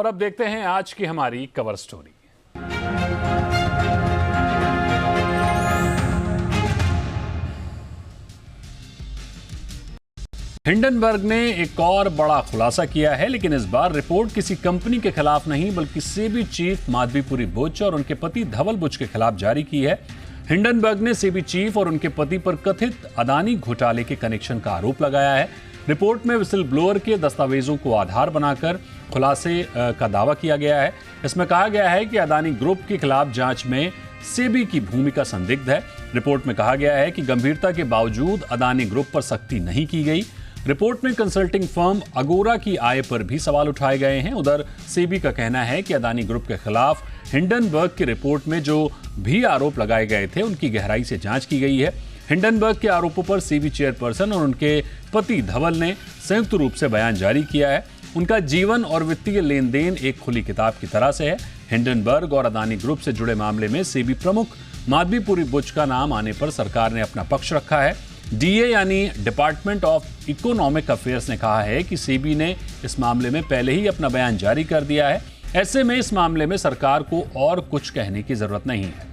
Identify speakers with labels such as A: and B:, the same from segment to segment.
A: और अब देखते हैं आज की हमारी कवर स्टोरी। हिंडनबर्ग ने एक और बड़ा खुलासा किया है, लेकिन इस बार रिपोर्ट किसी कंपनी के खिलाफ नहीं बल्कि सेबी चीफ माधवीपुरी बुच और उनके पति धवल बुच के खिलाफ जारी की है। हिंडनबर्ग ने सेबी चीफ और उनके पति पर कथित अदानी घोटाले के कनेक्शन का आरोप लगाया है। रिपोर्ट में विसल ब्लोअर के दस्तावेजों को आधार बनाकर खुलासे का दावा किया गया है। इसमें कहा गया है कि अदानी ग्रुप के खिलाफ जांच में सेबी की भूमिका संदिग्ध है। रिपोर्ट में कहा गया है कि गंभीरता के बावजूद अदानी ग्रुप पर सख्ती नहीं की गई। रिपोर्ट में कंसल्टिंग फर्म अगोरा की आय पर भी सवाल उठाए गए हैं। उधर सेबी का कहना है कि अदानी ग्रुप के खिलाफ हिंडनबर्ग की रिपोर्ट में जो भी आरोप लगाए गए थे उनकी गहराई से जांच की गई है। हिंडनबर्ग के आरोपों पर सेबी चेयरपर्सन और उनके पति धवल ने संयुक्त रूप से बयान जारी किया है। उनका जीवन और वित्तीय लेन देन एक खुली किताब की तरह से है। हिंडनबर्ग और अदानी ग्रुप से जुड़े मामले में सेबी प्रमुख माधवीपुरी बुच का नाम आने पर सरकार ने अपना पक्ष रखा है। डीए यानी डिपार्टमेंट ऑफ इकोनॉमिक अफेयर्स ने कहा है कि सेबी ने इस मामले में पहले ही अपना बयान जारी कर दिया है। ऐसे में इस मामले में सरकार को और कुछ कहने की जरूरत नहीं है।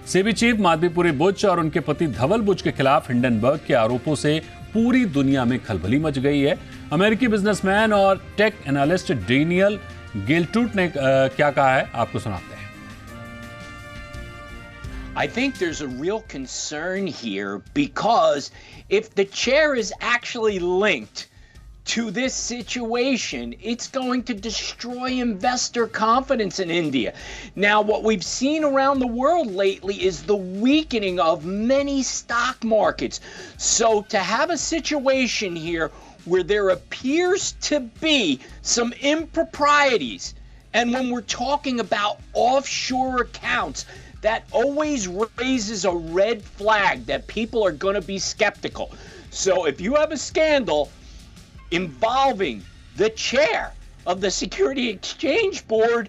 A: सेबी चीफ माधवीपुरी बुच और उनके पति धवल बुच के खिलाफ हिंडनबर्ग के आरोपों से पूरी दुनिया में खलबली मच गई है। अमेरिकी बिजनेसमैन और टेक एनालिस्ट डेनियल गिलटूट ने क्या कहा है, आपको सुनाते हैं।
B: I think there's a real concern here because if the chair is actually linked to this situation, it's going to destroy investor confidence in India. Now, what we've seen around the world lately is the weakening of many stock markets. So to have a situation here where there appears to be some improprieties, and when we're talking about offshore accounts, that always raises a red flag that people are going to be skeptical. So if you have a scandal involving the chair of the Security Exchange Board,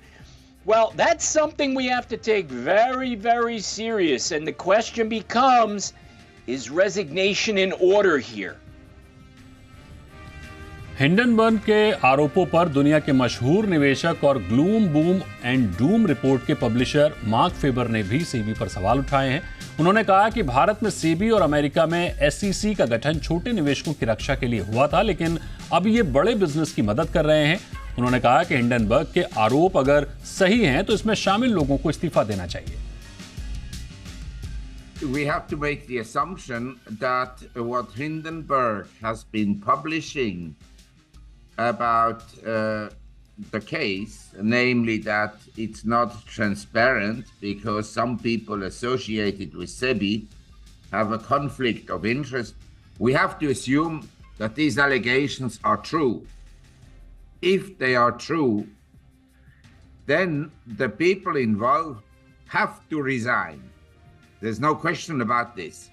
B: well, that's something we have to take very, very serious. And the question becomes, is resignation in order here?
A: Hindenburg के आरोपों पर दुनिया के मशहूर निवेशक और gloom boom and Doom report के publisher mark favour ने भी सेबी पर सवाल उठाए हैं। उन्होंने कहा कि भारत में सेबी और अमेरिका में एसईसी का गठन छोटे निवेशकों की रक्षा के लिए हुआ था, लेकिन अब ये बड़े बिजनेस की मदद कर रहे हैं। उन्होंने कहा कि हिंडनबर्ग के आरोप अगर सही हैं तो इसमें शामिल लोगों को इस्तीफा देना चाहिए।
C: We have to make the assumption that what Hindenburg has been publishing about the case, namely that it's not transparent because some people associated with SEBI have a conflict of interest. We have to assume that these allegations are true. If they are true, then the people involved have to resign. There's no question about this.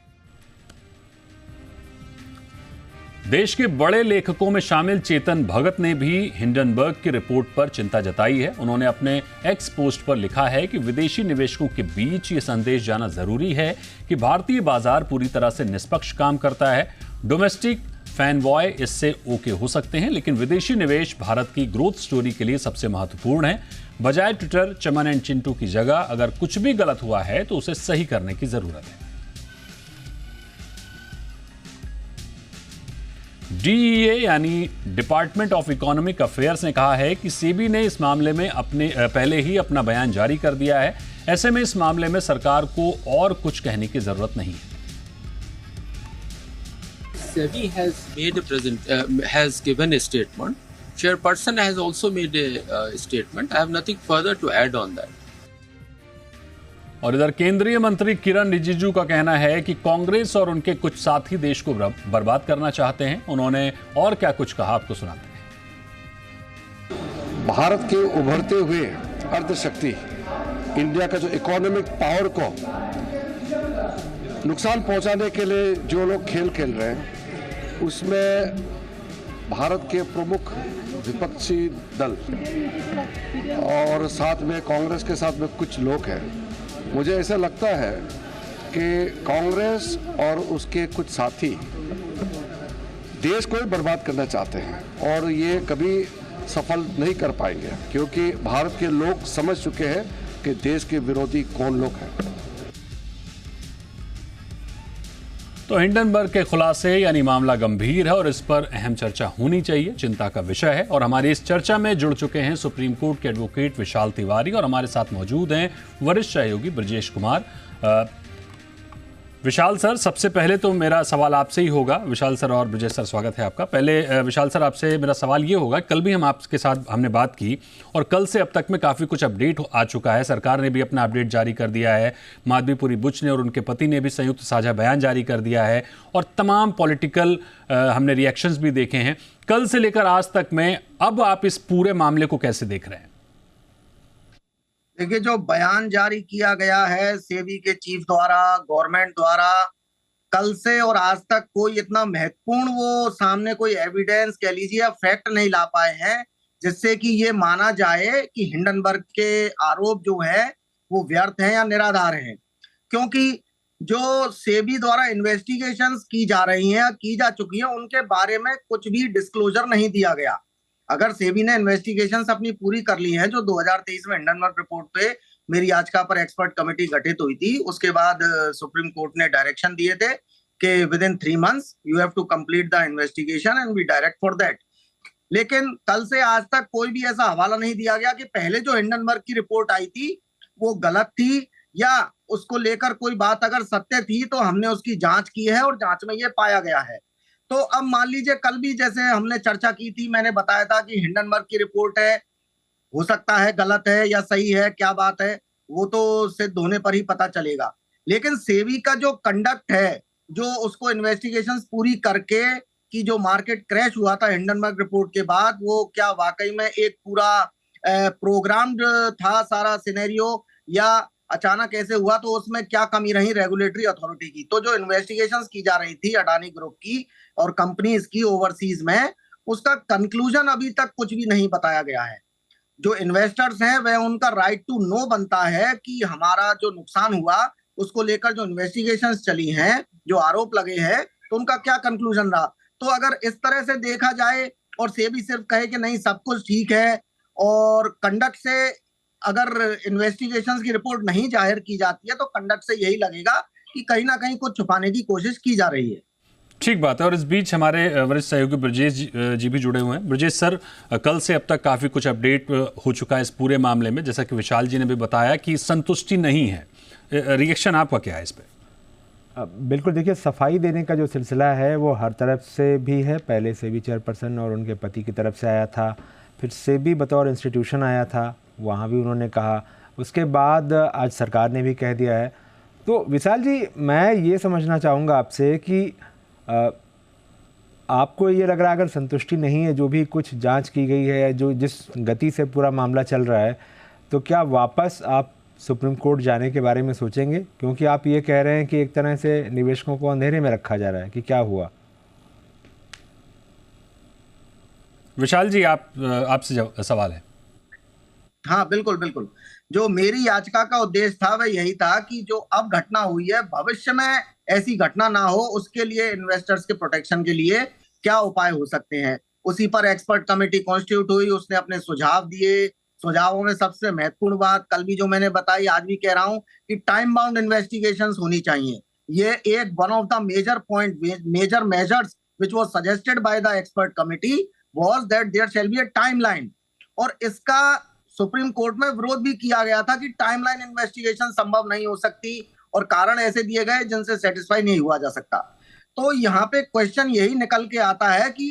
A: देश के बड़े लेखकों में शामिल चेतन भगत ने भी Hindenburg की report पर चिंता जताई है। उन्होंने अपने एक्स पोस्ट पर लिखा है कि विदेशी निवेशकों के बीच ये संदेश जाना जरूरी है कि भारतीय बाजार पूरी तरह से निष्पक्ष काम करता है। डोमेस्टिक फैनबॉय इससे ओके हो सकते हैं, लेकिन विदेशी निवेश भारत की ग्रोथ स्टोरी के लिए सबसे महत्वपूर्ण है। बजाय ट्विटर चमन एंड चिंटू की जगह अगर कुछ भी गलत हुआ है तो उसे सही करने की जरूरत है। डीईए यानी डिपार्टमेंट ऑफ इकोनॉमिक अफेयर्स ने कहा है कि सेबी ने इस मामले में पहले ही अपना बयान जारी कर दिया है। ऐसे में इस मामले में सरकार को और कुछ कहने की जरूरत नहीं है।
D: SEBI has given a statement. Chairperson has also made a statement. I have nothing further to add on that.
A: और इधर केंद्रीय मंत्री किरण रिजिजू का कहना है कि कांग्रेस और उनके कुछ साथी देश को बर्बाद करना चाहते हैं। उन्होंने और क्या कुछ कहा, आपको सुनाते हैं।
E: भारत के उभरते हुए अर्थशक्ति, इंडिया का जो इकोनॉमिक पावर को नुकसान पहुंचाने के लिए जो लोग खेल खेल रहे हैं, उसमें भारत के प्रमुख विपक्षी दल और साथ में कांग्रेस के साथ में कुछ लोग हैं। मुझे ऐसा लगता है कि कांग्रेस और उसके कुछ साथी देश को ही बर्बाद करना चाहते हैं और ये कभी सफल नहीं कर पाएंगे, क्योंकि भारत के लोग समझ चुके हैं कि देश के विरोधी कौन लोग हैं।
A: तो हिंडनबर्ग के खुलासे यानी मामला गंभीर है और इस पर अहम चर्चा होनी चाहिए, चिंता का विषय है। और हमारी इस चर्चा में जुड़ चुके हैं सुप्रीम कोर्ट के एडवोकेट विशाल तिवारी और हमारे साथ मौजूद हैं वरिष्ठ सहयोगी ब्रजेश कुमार। विशाल सर, सबसे पहले तो मेरा सवाल आपसे ही होगा। विशाल सर और ब्रजेश सर, स्वागत है आपका। पहले विशाल सर, आपसे मेरा सवाल ये होगा, कल भी हम आपके साथ हमने बात की और कल से अब तक में काफ़ी कुछ अपडेट आ चुका है। सरकार ने भी अपना अपडेट जारी कर दिया है, माधवीपुरी बुच ने और उनके पति ने भी संयुक्त साझा बयान जारी कर दिया है और तमाम पॉलिटिकल हमने रिएक्शंस भी देखे हैं। कल से लेकर आज तक में अब आप इस पूरे मामले को कैसे देख रहे हैं?
F: देखिए, जो बयान जारी किया गया है सेबी के चीफ द्वारा, गवर्नमेंट द्वारा, कल से और आज तक कोई इतना महत्वपूर्ण वो सामने कोई एविडेंस कह लीजिए या फैक्ट नहीं ला पाए हैं जिससे कि ये माना जाए कि हिंडनबर्ग के आरोप जो है वो व्यर्थ हैं या निराधार हैं। क्योंकि जो सेबी द्वारा इन्वेस्टिगेशंस की जा रही हैं, की जा चुकी हैं, उनके बारे में कुछ भी डिस्क्लोजर नहीं दिया गया। अगर सेबी ने इन्वेस्टिगेशंस अपनी पूरी कर ली है, जो 2023 में हिंडनबर्ग रिपोर्ट पे मेरी याचिका पर एक्सपर्ट कमेटी गठित हुई थी, उसके बाद सुप्रीम कोर्ट ने डायरेक्शन दिए थे कि within 3 months you have to complete the investigation and we direct for that. लेकिन कल से आज तक कोई भी ऐसा हवाला नहीं दिया गया कि पहले जो हिंडनबर्ग की रिपोर्ट आई थी वो गलत थी या उसको लेकर कोई बात अगर सत्य थी तो हमने उसकी जांच की है और जांच में ये पाया गया है। तो अब मान लीजिए कल भी जैसे हमने चर्चा की थी, मैंने बताया था कि हिंडनबर्ग की रिपोर्ट है, हो सकता है गलत है या सही है, क्या बात है वो तो सिद्ध होने पर ही पता चलेगा। लेकिन सेबी का जो कंडक्ट है, जो उसको इन्वेस्टिगेशंस पूरी करके कि जो मार्केट क्रैश हुआ था हिंडनबर्ग रिपोर्ट के बाद, वो क्या वाकई में एक पूरा प्रोग्राम्ड था सारा सिनेरियो या अचानक ऐसे हुआ, तो उसमें क्या कमी रही रेगुलेटरी अथॉरिटी की। तो जो इन्वेस्टिगेशंस की जा रही थी अडानी ग्रुप की और कंपनीज की ओवरसीज में, उसका कंक्लूजन अभी तक कुछ भी नहीं बताया गया है। जो इन्वेस्टर्स हैं वह उनका राइट टू नो बनता है कि हमारा जो नुकसान हुआ उसको लेकर जो इन्वेस्टिगेशंस चली हैं, जो आरोप लगे हैं, तो उनका क्या कंक्लूजन रहा। तो अगर इस तरह से देखा जाए और सेबी सिर्फ कहे कि नहीं सब कुछ ठीक है और कंडक्ट से अगर इन्वेस्टिगेशंस की रिपोर्ट नहीं जाहिर की जाती है तो कंडक्ट से यही लगेगा कि कहीं ना कहीं कुछ छुपाने की कोशिश की जा रही है।
A: ठीक बात है। और इस बीच हमारे वरिष्ठ सहयोगी ब्रजेश जी भी जुड़े हुए हैं। ब्रजेश सर, कल से अब तक काफ़ी कुछ अपडेट हो चुका है इस पूरे मामले में, जैसा कि विशाल जी ने भी बताया कि संतुष्टि नहीं है। रिएक्शन आपका क्या है इस पे?
G: बिल्कुल, देखिए, सफाई देने का जो सिलसिला है वो हर तरफ से भी है। पहले सेबी चेयरपर्सन और उनके पति की तरफ से आया था, फिर सेबी बतौर इंस्टीट्यूशन आया था, वहाँ भी उन्होंने कहा, उसके बाद आज सरकार ने भी कह दिया है। तो विशाल जी, मैं ये समझना चाहूँगा आपसे कि आपको ये लग रहा है अगर संतुष्टि नहीं है जो भी कुछ जांच की गई है, जो जिस गति से पूरा मामला चल रहा है, तो क्या वापस आप सुप्रीम कोर्ट जाने के बारे में सोचेंगे? क्योंकि आप ये कह रहे हैं कि एक तरह से निवेशकों को अंधेरे में रखा जा रहा है कि क्या हुआ।
A: विशाल जी, आपसे सवाल है।
F: हाँ, बिल्कुल बिल्कुल। जो मेरी याचिका का उद्देश्य था वह यही था कि जो अब घटना हुई है भविष्य में ऐसी घटना ना हो, उसके लिए इन्वेस्टर्स के प्रोटेक्शन के लिए क्या उपाय हो सकते हैं। उसी पर एक्सपर्ट कमेटी कॉन्स्टिट्यूट हुई, उसने अपने सुझाव दिए। सुझावों में सबसे महत्वपूर्ण बात कल भी जो मैंने बताई, आज भी कह रहा हूं कि टाइम बाउंड इन्वेस्टिगेशंस होनी चाहिए। ये एक one of the major point, major measures which was suggested by the expert committee was that there shall be a timeline. और इसका सुप्रीम कोर्ट में विरोध भी किया गया था कि टाइमलाइन इन्वेस्टिगेशन संभव नहीं हो सकती और कारण ऐसे दिए गए जिनसे सेटिस्फाई नहीं हुआ जा सकता। तो यहाँ पे क्वेश्चन यही निकल के आता है कि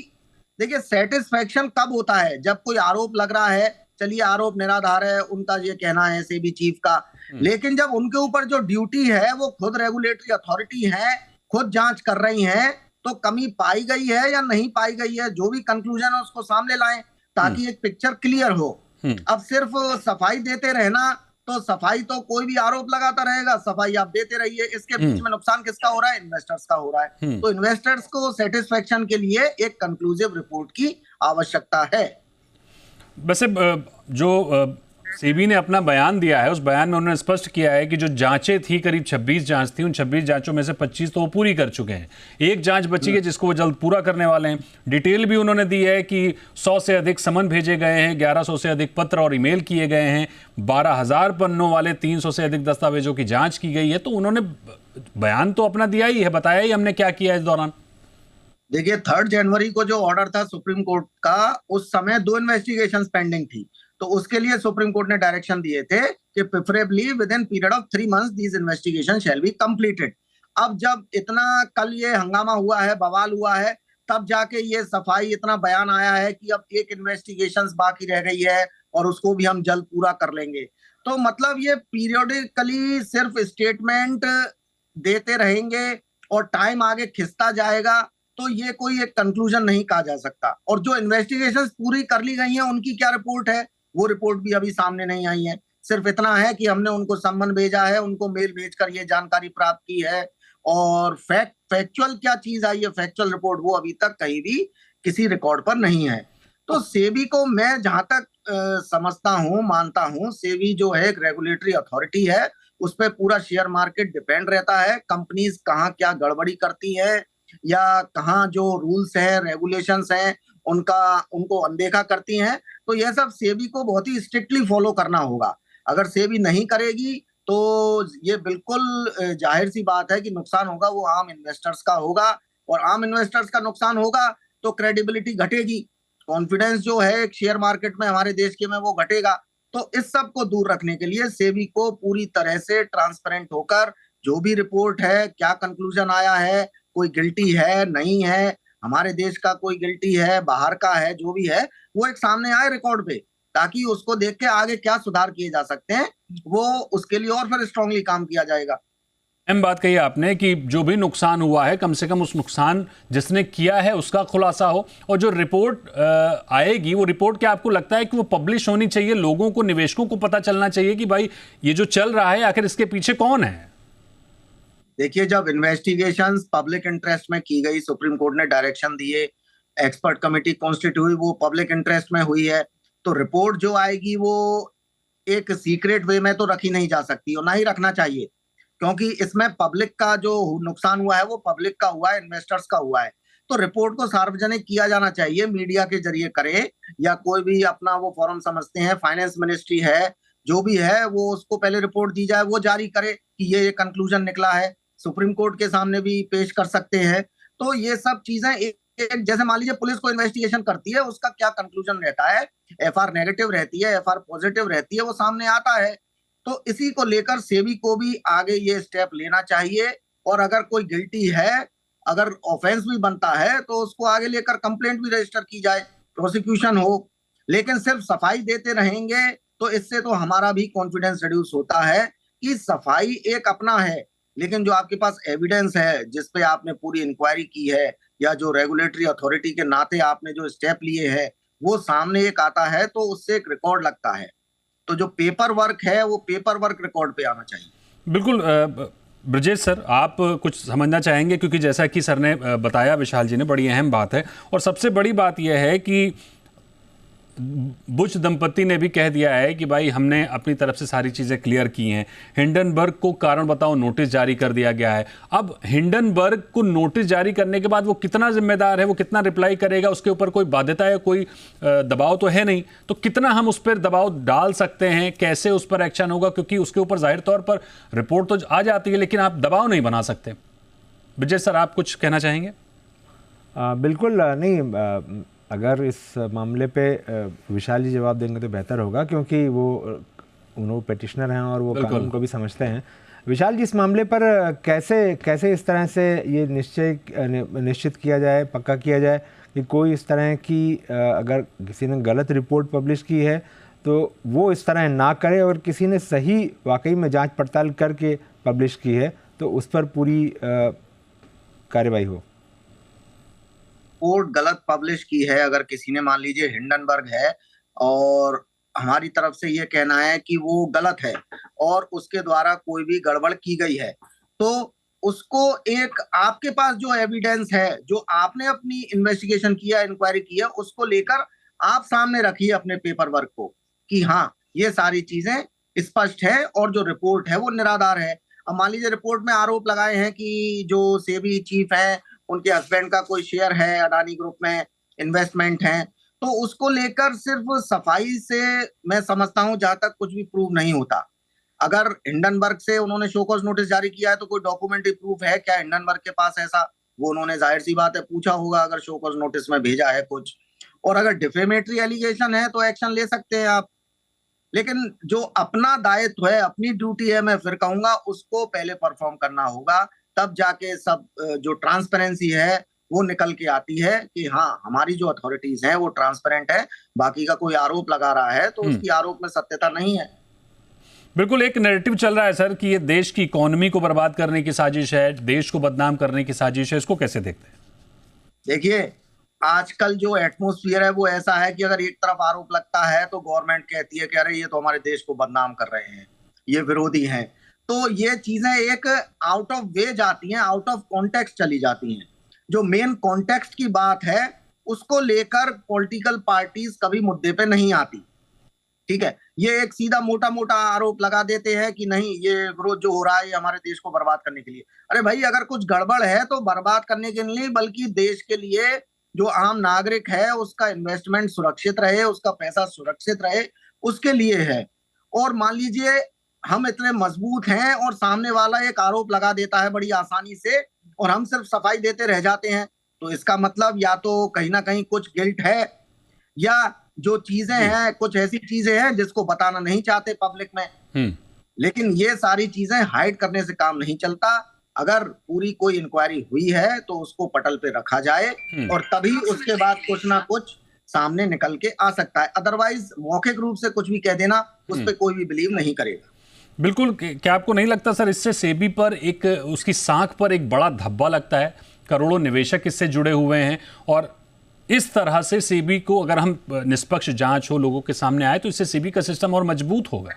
F: देखिए, सेटिस्फैक्शन कब होता है? जब कोई आरोप लग रहा है, चलिए आरोप निराधार है, उनका ये कहना है सेबी चीफ का, लेकिन जब उनके ऊपर जो ड्यूटी है वो खुद रेगुलेटरी अथॉरिटी है, खुद जांच कर रही है, तो कमी पाई गई है या नहीं पाई गई है, जो भी कंक्लूजन है उसको सामने लाएं ताकि एक पिक्चर क्लियर हो। अब सिर्फ सफाई देते रहना, तो सफाई तो कोई भी आरोप लगाता रहेगा, सफाई आप देते रहिए, इसके बीच में नुकसान किसका हो रहा है? इन्वेस्टर्स का हो रहा है। तो इन्वेस्टर्स को सेटिस्फेक्शन के लिए एक कंक्लूसिव रिपोर्ट की आवश्यकता है।
A: वैसे जो सेबी ने अपना बयान दिया है, उस बयान में उन्होंने स्पष्ट किया है कि जो जांचें थी, करीब 26 जांच थी, उन 26 जांचों में से 25 तो वो पूरी कर चुके हैं। एक जांच बची है जिसको वो जल्द पूरा करने वाले हैं। डिटेल भी उन्होंने दी है कि 100 से अधिक समन भेजे गए हैं, 1100 से अधिक पत्र और ईमेल किए गए हैं, 12,000 पन्नों वाले 300 से अधिक दस्तावेजों की जांच की गई है। तो उन्होंने बयान तो अपना दिया ही है, बताया ही हमने क्या किया इस दौरान।
F: देखिए 3 जनवरी को जो ऑर्डर था सुप्रीम कोर्ट का, उस समय 2 इन्वेस्टिगेशंस पेंडिंग थी, तो उसके लिए सुप्रीम कोर्ट ने डायरेक्शन दिए थे कि preferably with in period of 3 months these investigation shall be completed. अब जब इतना कल ये हंगामा हुआ है, बवाल हुआ है, तब जाके ये सफाई, इतना बयान आया है कि अब एक इन्वेस्टिगेशंस बाकी रह गई है और उसको भी हम जल्द पूरा कर लेंगे। तो मतलब ये पीरियोडिकली सिर्फ स्टेटमेंट देते रहेंगे और टाइम आगे खिंचता जाएगा, तो ये कोई एक कंक्लूजन नहीं कहा जा सकता। और जो इन्वेस्टिगेशंस पूरी कर ली गई हैं, उनकी क्या रिपोर्ट है, वो रिपोर्ट भी अभी सामने नहीं आई है। सिर्फ इतना है कि हमने उनको सम्मन भेजा है, उनको मेल भेजकर ये जानकारी प्राप्त की है, और फैक्चुअल क्या चीज आई है, फैक्चुअल रिपोर्ट, वो अभी तक कहीं भी किसी रिकॉर्ड पर नहीं है। तो सेबी को मैं जहां तक समझता हूं, मानता हूं, सेबी जो है एक रेगुलेटरी अथॉरिटी है, उस पर पूरा शेयर मार्केट डिपेंड रहता है। कंपनीज कहाँ क्या गड़बड़ी करती है या कहाँ जो रूल्स हैं, रेगुलेशंस हैं, उनको अनदेखा करती हैं, तो यह सब सेबी को बहुत ही स्ट्रिक्टली फॉलो करना होगा। अगर सेबी नहीं करेगी तो ये बिल्कुल जाहिर सी बात है कि नुकसान होगा वो आम इन्वेस्टर्स का होगा, और आम इन्वेस्टर्स का नुकसान होगा तो क्रेडिबिलिटी घटेगी, कॉन्फिडेंस जो है शेयर मार्केट में हमारे देश के में वो घटेगा। तो इस सब को दूर रखने के लिए सेबी को पूरी तरह से ट्रांसपेरेंट होकर जो भी रिपोर्ट है, क्या कंक्लूजन आया है, कोई गिल्टी है नहीं है, हमारे देश का कोई गिल्टी है, बाहर का है, जो भी है वो एक सामने आए रिकॉर्ड पे, ताकि उसको देख के आगे क्या सुधार किए जा सकते हैं, वो उसके लिए और फिर स्ट्रांगली काम किया जाएगा।
A: अहम बात कही आपने कि जो भी नुकसान हुआ है, कम से कम उस नुकसान जिसने किया है उसका खुलासा हो, और जो रिपोर्ट आएगी, वो रिपोर्ट क्या आपको लगता है कि वो पब्लिश होनी चाहिए, लोगों को, निवेशकों को पता चलना चाहिए कि भाई ये जो चल रहा है आखिर इसके पीछे कौन है?
F: देखिए, जब इन्वेस्टिगेशंस पब्लिक इंटरेस्ट में की गई, सुप्रीम कोर्ट ने डायरेक्शन दिए, एक्सपर्ट कमेटी कॉन्स्टिट्यूट हुई, वो पब्लिक इंटरेस्ट में हुई है, तो रिपोर्ट जो आएगी वो एक सीक्रेट वे में तो रखी नहीं जा सकती और ना ही रखना चाहिए, क्योंकि इसमें पब्लिक का जो नुकसान हुआ है वो पब्लिक का हुआ है, इन्वेस्टर्स का हुआ है। तो रिपोर्ट को सार्वजनिक किया जाना चाहिए, मीडिया के जरिए करे या कोई भी अपना वो फॉरम समझते हैं, फाइनेंस मिनिस्ट्री है, जो भी है, वो उसको पहले रिपोर्ट दी जाए, वो जारी करे कि ये कंक्लूजन निकला है, सुप्रीम कोर्ट के सामने भी पेश कर सकते हैं। तो ये सब चीजें एक जैसे मान लीजिए पुलिस को इन्वेस्टिगेशन करती है, उसका क्या कंक्लूजन रहता है, एफआर नेगेटिव रहती है, एफआर पॉजिटिव रहती है, वो सामने आता है। तो इसी को लेकर सेबी को भी आगे ये स्टेप लेना चाहिए, और अगर कोई गिल्टी है, अगर ऑफेंस भी बनता है, तो उसको आगे लेकर कंप्लेंट भी रजिस्टर की जाए, प्रोसिक्यूशन हो। लेकिन सिर्फ सफाई देते रहेंगे तो इससे तो हमारा भी कॉन्फिडेंस रिड्यूस होता है कि सफाई एक अपना है, लेकिन जो आपके पास एविडेंस है, जिस पे आपने पूरी इंक्वायरी की है, या जो रेगुलेटरी अथॉरिटी के नाते आपने जो स्टेप लिए हैं, वो सामने एक आता है, तो उससे एक रिकॉर्ड लगता है। तो जो पेपर वर्क है वो पेपर वर्क रिकॉर्ड पे आना चाहिए।
A: बिल्कुल। ब्रजेश सर, आप कुछ समझना चाहेंगे, क्योंकि जैसा कि सर ने बताया, विशाल जी ने, बड़ी अहम बात है, और सबसे बड़ी बात यह है कि बुश दंपति ने भी कह दिया है कि भाई हमने अपनी तरफ से सारी चीज़ें क्लियर की हैं। हिंडनबर्ग को कारण बताओ नोटिस जारी कर दिया गया है। अब हिंडनबर्ग को नोटिस जारी करने के बाद वो कितना जिम्मेदार है, वो कितना रिप्लाई करेगा, उसके ऊपर कोई बाध्यता है, कोई दबाव तो है नहीं, तो कितना हम उस पर दबाव डाल सकते हैं, कैसे उस पर एक्शन होगा, क्योंकि उसके ऊपर जाहिर तौर पर रिपोर्ट तो आ जाती है, लेकिन आप दबाव नहीं बना सकते। विजय सर, आप कुछ कहना चाहेंगे?
G: बिल्कुल नहीं, अगर इस मामले पे विशाल जी जवाब देंगे तो बेहतर होगा, क्योंकि वो पेटिशनर हैं और वो कानून को भी समझते हैं। विशाल जी, इस मामले पर कैसे इस तरह से ये निश्चित किया जाए, पक्का किया जाए कि कोई इस तरह की अगर किसी ने गलत रिपोर्ट पब्लिश की है तो वो इस तरह ना करे, और किसी ने सही वाकई में जांच पड़ताल करके पब्लिश की है तो उस पर पूरी कार्रवाई हो?
F: रिपोर्ट गलत पब्लिश की है, अगर किसी ने, मान लीजिए हिंडनबर्ग है और हमारी तरफ से ये कहना है कि वो गलत है और उसके द्वारा कोई भी गड़बड़ की गई है, तो उसको एक आपके पास जो एविडेंस है, जो आपने अपनी इन्वेस्टिगेशन किया, इंक्वायरी की है, उसको लेकर आप सामने रखिए अपने पेपर वर्क को कि हाँ ये सारी चीजें स्पष्ट है और जो रिपोर्ट है वो निराधार है। अब मान लीजिए रिपोर्ट में आरोप लगाए हैं कि जो सेबी चीफ है उनके हस्बैंड का कोई शेयर है अडानी ग्रुप में, इन्वेस्टमेंट है, तो उसको लेकर सिर्फ सफाई से मैं समझता हूं जहां तक कुछ भी प्रूव नहीं होता। अगर हिंडनबर्ग से उन्होंने शो कॉज नोटिस जारी किया है तो कोई डॉक्यूमेंट्री प्रूफ है क्या हिंडनबर्ग के पास ऐसा? वो उन्होंने जाहिर सी बात है पूछा होगा अगर शो कॉज नोटिस में भेजा है कुछ। और अगर डिफेमेटरी एलिगेशन है तो एक्शन ले सकते हैं आप, लेकिन जो अपना दायित्व है, अपनी ड्यूटी है, मैं फिर कहूंगा उसको पहले परफॉर्म करना होगा, तब जाके सब जो ट्रांसपेरेंसी है वो निकल के आती है कि हाँ हमारी जो अथॉरिटीज हैं वो ट्रांसपेरेंट है। बाकी का कोई आरोप लगा रहा है तो उसकी आरोप में सत्यता नहीं है।
A: बिल्कुल एक नैरेटिव चल रहा है सर कि ये देश की इकोनॉमी को बर्बाद करने की साजिश है, देश को बदनाम करने की साजिश है, इसको कैसे देखते हैं?
F: देखिए आजकल जो एटमोस्फियर है वो ऐसा है कि अगर एक तरफ आरोप लगता है तो गवर्नमेंट कहती है कि अरे ये तो हमारे देश को बदनाम कर रहे हैं, ये विरोधी हैं। तो ये चीजें एक आउट ऑफ वे जाती हैं, आउट ऑफ कॉन्टेक्स्ट चली जाती हैं। जो मेन कॉन्टेक्स्ट की बात है उसको लेकर पॉलिटिकल पार्टीज कभी मुद्दे पे नहीं आती। ठीक है, ये एक सीधा मोटा मोटा आरोप लगा देते हैं कि नहीं ये विरोध जो हो रहा है ये हमारे देश को बर्बाद करने के लिए। अरे भाई अगर कुछ गड़बड़ है तो बर्बाद करने के लिए बल्कि देश के लिए जो आम नागरिक है उसका इन्वेस्टमेंट सुरक्षित रहे, उसका पैसा सुरक्षित रहे, उसके लिए है। और मान लीजिए हम इतने मजबूत हैं और सामने वाला एक आरोप लगा देता है बड़ी आसानी से और हम सिर्फ सफाई देते रह जाते हैं, तो इसका मतलब या तो कहीं ना कहीं कुछ गिल्ट है या जो चीजें हैं कुछ ऐसी चीजें हैं जिसको बताना नहीं चाहते पब्लिक में। लेकिन ये सारी चीजें हाइड करने से काम नहीं चलता। अगर पूरी कोई इंक्वायरी हुई है तो उसको पटल पे रखा जाए और तभी उसके बाद कुछ ना कुछ सामने निकल के आ सकता है। अदरवाइज मौखिक रूप से कुछ भी कह देना उस पर कोई भी बिलीव नहीं करेगा।
A: बिल्कुल। क्या आपको नहीं लगता सर इससे सेबी पर एक उसकी साख पर एक बड़ा धब्बा लगता है? करोड़ों निवेशक इससे जुड़े हुए हैं और इस तरह से सेबी को अगर हम निष्पक्ष जांच हो लोगों के सामने आए तो इससे सेबी का सिस्टम और मजबूत होगा।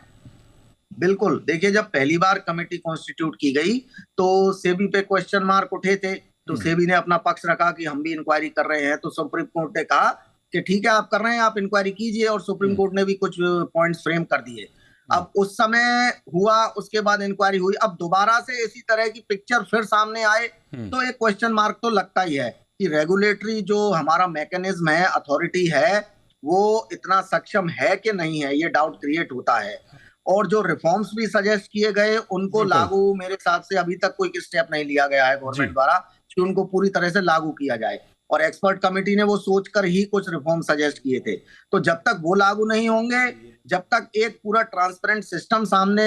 F: बिल्कुल। देखिए जब पहली बार कमेटी कॉन्स्टिट्यूट की गई तो सेबी पे क्वेश्चन मार्क उठे थे, तो सेबी ने अपना पक्ष रखा कि हम भी इंक्वायरी कर रहे हैं। तो सुप्रीम कोर्ट ने कहा कि ठीक है आप कर रहे हैं, आप इंक्वायरी कीजिए, और सुप्रीम कोर्ट ने भी कुछ पॉइंट्स फ्रेम कर दिए। अब उस समय हुआ, उसके बाद इंक्वायरी हुई, अब दोबारा से इसी तरह की पिक्चर फिर सामने आए तो एक क्वेश्चन मार्क तो लगता ही है कि रेगुलेटरी जो हमारा मैकेनिज्म है, अथॉरिटी है, वो इतना सक्षम है कि नहीं है, ये डाउट क्रिएट होता है। और जो रिफॉर्म्स भी सजेस्ट किए गए उनको लागू मेरे हिसाब से अभी तक कोई स्टेप नहीं लिया गया है गवर्नमेंट द्वारा कि उनको पूरी तरह से लागू किया जाए। और एक्सपर्ट कमेटी ने वो सोचकर ही कुछ रिफॉर्म सजेस्ट किए थे। तो जब तक वो लागू नहीं होंगे, जब तक एक पूरा ट्रांसपेरेंट सिस्टम सामने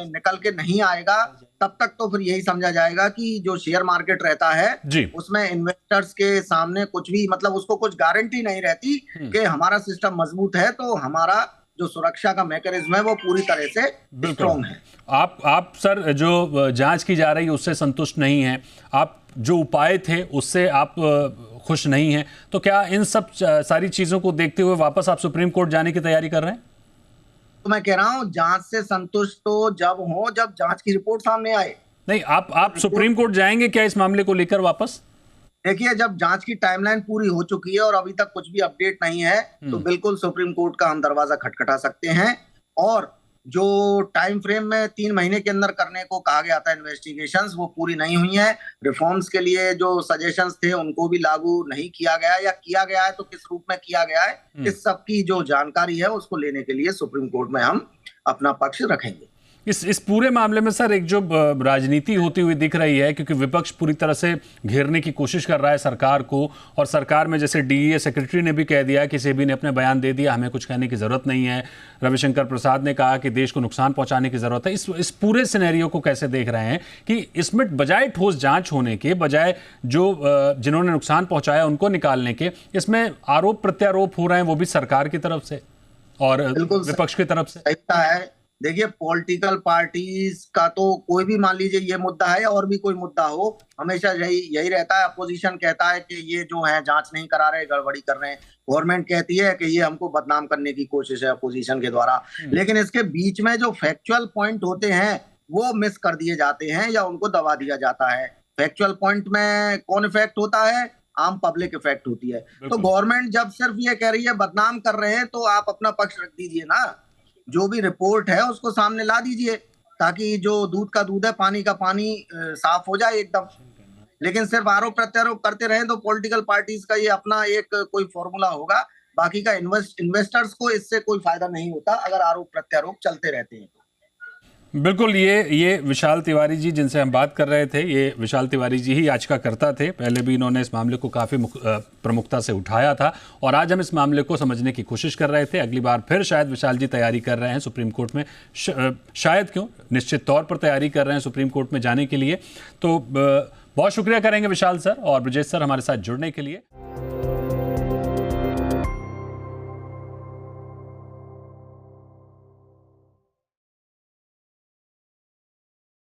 F: निकल के नहीं आएगा, तब तक तो फिर यही समझा जाएगा कि जो शेयर मार्केट रहता है उसमें इन्वेस्टर्स के सामने कुछ भी मतलब उसको कुछ गारंटी नहीं रहती कि हमारा सिस्टम मजबूत है तो हमारा जो सुरक्षा का मैकेनिज्म है वो पूरी तरह से स्ट्रॉन्ग है।
A: आप सर जो जांच की जा रही है उससे संतुष्ट नहीं हैं, आप जो उपाय थे उससे आप खुश नहीं हैं, तो क्या इन सब सारी चीजों को देखते हुए वापस आप सुप्रीम कोर्ट जाने की तैयारी कर रहे हैं?
F: तो मैं कह रहा हूं जांच से संतुष्ट तो जब जांच की रिपोर्ट सामने आए।
A: नहीं, आप सुप्रीम कोर्ट जाएंगे क्या इस मामले को लेकर वापस?
F: देखिए जब जांच की टाइमलाइन पूरी हो चुकी है और अभी तक कुछ भी अपडेट नहीं है तो बिल्कुल सुप्रीम कोर्ट का हम दरवाजा खटखटा सकते हैं। और जो टाइम फ्रेम में 3 महीने के अंदर करने को कहा गया था इन्वेस्टिगेशंस, वो पूरी नहीं हुई है। रिफॉर्म्स के लिए जो सजेशंस थे उनको भी लागू नहीं किया गया, या किया गया है तो किस रूप में किया गया है, इस सब की जो जानकारी है उसको लेने के लिए सुप्रीम कोर्ट में हम अपना पक्ष रखेंगे।
A: इस पूरे मामले में सर एक जो राजनीति होती हुई दिख रही है, क्योंकि विपक्ष पूरी तरह से घेरने की कोशिश कर रहा है सरकार को, और सरकार में जैसे डीईए सेक्रेटरी ने भी कह दिया कि सेबी ने अपने बयान दे दिया, हमें कुछ कहने की जरूरत नहीं है। रविशंकर प्रसाद ने कहा कि देश को नुकसान पहुंचाने की जरूरत है। इस पूरे सिनेरियो को कैसे देख रहे हैं कि इसमें बजाय ठोस जांच होने के, बजाय जो जिन्होंने नुकसान पहुंचाया उनको निकालने के, इसमें आरोप प्रत्यारोप हो रहे हैं, वो भी सरकार की तरफ से और विपक्ष की तरफ से।
F: देखिए पॉलिटिकल पार्टीज का तो कोई भी मान लीजिए ये मुद्दा है या और भी कोई मुद्दा हो, हमेशा यही रहता है। अपोजिशन कहता है कि ये जो है जांच नहीं करा रहे, गड़बड़ी कर रहे हैं। गवर्नमेंट कहती है कि ये हमको बदनाम करने की कोशिश है अपोजिशन के द्वारा। लेकिन इसके बीच में जो फैक्चुअल पॉइंट होते हैं वो मिस कर दिए जाते हैं या उनको दबा दिया जाता है। फैक्चुअल पॉइंट में कौन इफेक्ट होता है? आम पब्लिक इफेक्ट होती है। तो गवर्नमेंट जब सिर्फ ये कह रही है बदनाम कर रहे हैं तो आप अपना पक्ष रख दीजिए ना। जो भी रिपोर्ट है उसको सामने ला दीजिए, ताकि जो दूध का दूध है, पानी का पानी साफ हो जाए एकदम। लेकिन सिर्फ आरोप प्रत्यारोप करते रहें तो पॉलिटिकल पार्टीज का ये अपना एक कोई फॉर्मूला होगा, बाकी का इन्वेस्टर्स को इससे कोई फायदा नहीं होता अगर आरोप प्रत्यारोप चलते रहते हैं।
A: बिल्कुल, ये विशाल तिवारी जी जिनसे हम बात कर रहे थे, ये विशाल तिवारी जी ही याचिकाकर्ता थे। पहले भी इन्होंने इस मामले को काफ़ी प्रमुखता से उठाया था और आज हम इस मामले को समझने की कोशिश कर रहे थे। अगली बार फिर शायद विशाल जी तैयारी कर रहे हैं सुप्रीम कोर्ट में, शायद क्यों, निश्चित तौर पर तैयारी कर रहे हैं सुप्रीम कोर्ट में जाने के लिए। तो बहुत शुक्रिया करेंगे विशाल सर और ब्रजेश सर हमारे साथ जुड़ने के लिए।